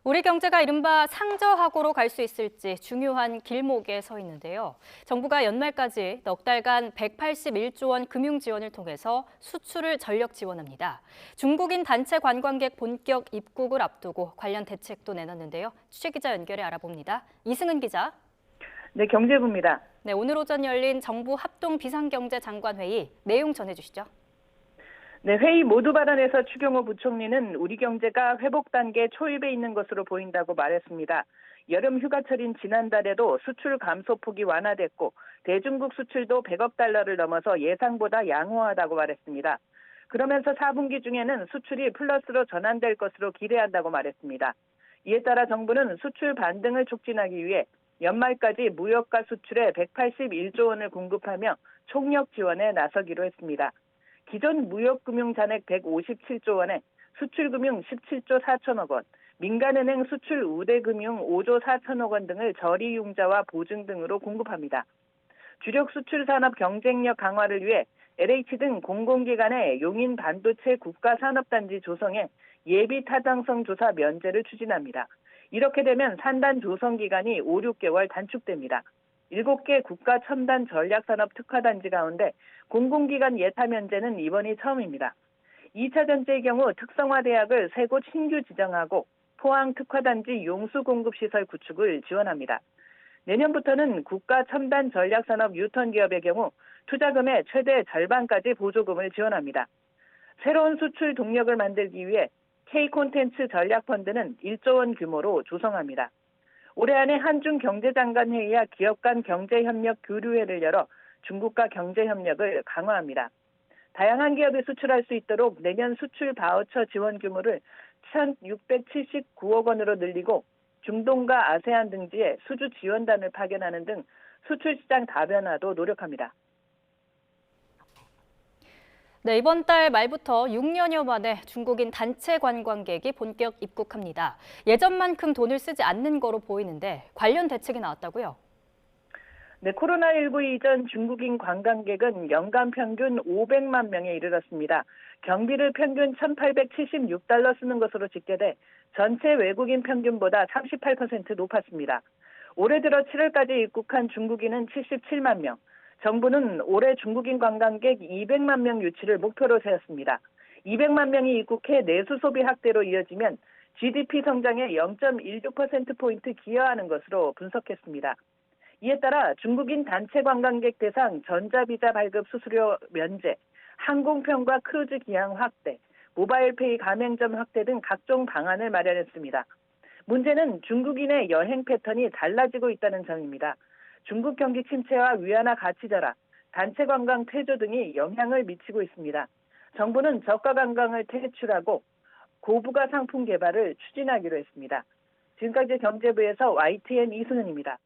우리 경제가 이른바 상저하고로 갈 수 있을지 중요한 길목에 서 있는데요. 정부가 연말까지 넉 달간 181조 원 금융 지원을 통해서 수출을 전력 지원합니다. 중국인 단체 관광객 본격 입국을 앞두고 관련 대책도 내놨는데요. 취재기자 연결해 알아봅니다. 이승은 기자. 네, 경제부입니다. 네, 오늘 오전 열린 정부 합동 비상경제장관회의 내용 전해주시죠. 네, 회의 모두 발언에서 추경호 부총리는 우리 경제가 회복 단계 초입에 있는 것으로 보인다고 말했습니다. 여름 휴가철인 지난달에도 수출 감소폭이 완화됐고 대중국 수출도 100억 달러를 넘어서 예상보다 양호하다고 말했습니다. 그러면서 4분기 중에는 수출이 플러스로 전환될 것으로 기대한다고 말했습니다. 이에 따라 정부는 수출 반등을 촉진하기 위해 연말까지 무역과 수출에 181조 원을 공급하며 총력 지원에 나서기로 했습니다. 기존 무역금융 잔액 157조 원에 수출금융 17조 4천억 원, 민간은행 수출 우대금융 5조 4천억 원 등을 저리융자와 보증 등으로 공급합니다. 주력 수출 산업 경쟁력 강화를 위해 LH 등 공공기관의 용인 반도체 국가산업단지 조성에 예비 타당성 조사 면제를 추진합니다. 이렇게 되면 산단 조성 기간이 5, 6개월 단축됩니다. 7개 국가 첨단 전략산업 특화단지 가운데 공공기관 예타 면제는 이번이 처음입니다. 2차 전지의 경우 특성화대학을 3곳 신규 지정하고 포항 특화단지 용수공급시설 구축을 지원합니다. 내년부터는 국가 첨단 전략산업 유턴기업의 경우 투자금의 최대 절반까지 보조금을 지원합니다. 새로운 수출 동력을 만들기 위해 K콘텐츠 전략펀드는 1조 원 규모로 조성합니다. 올해 안에 한중 경제장관 회의와 기업 간 경제협력 교류회를 열어 중국과 경제협력을 강화합니다. 다양한 기업이 수출할 수 있도록 내년 수출 바우처 지원 규모를 1,679억 원으로 늘리고 중동과 아세안 등지에 수주 지원단을 파견하는 등 수출 시장 다변화도 노력합니다. 네, 이번 달 말부터 6년여 만에 중국인 단체 관광객이 본격 입국합니다. 예전만큼 돈을 쓰지 않는 거로 보이는데 관련 대책이 나왔다고요? 네, 코로나19 이전 중국인 관광객은 연간 평균 500만 명에 이르렀습니다. 경비를 평균 1,876달러 쓰는 것으로 집계돼 전체 외국인 평균보다 38% 높았습니다. 올해 들어 7월까지 입국한 중국인은 77만 명. 정부는 올해 중국인 관광객 200만 명 유치를 목표로 세웠습니다. 200만 명이 입국해 내수 소비 확대로 이어지면 GDP 성장에 0.16%포인트 기여하는 것으로 분석했습니다. 이에 따라 중국인 단체 관광객 대상 전자비자 발급 수수료 면제, 항공편과 크루즈 기항 확대, 모바일페이 가맹점 확대 등 각종 방안을 마련했습니다. 문제는 중국인의 여행 패턴이 달라지고 있다는 점입니다. 중국 경기 침체와 위안화 가치 절하, 단체 관광 퇴조 등이 영향을 미치고 있습니다. 정부는 저가 관광을 퇴출하고 고부가 상품 개발을 추진하기로 했습니다. 지금까지 경제부에서 YTN 이승은입니다.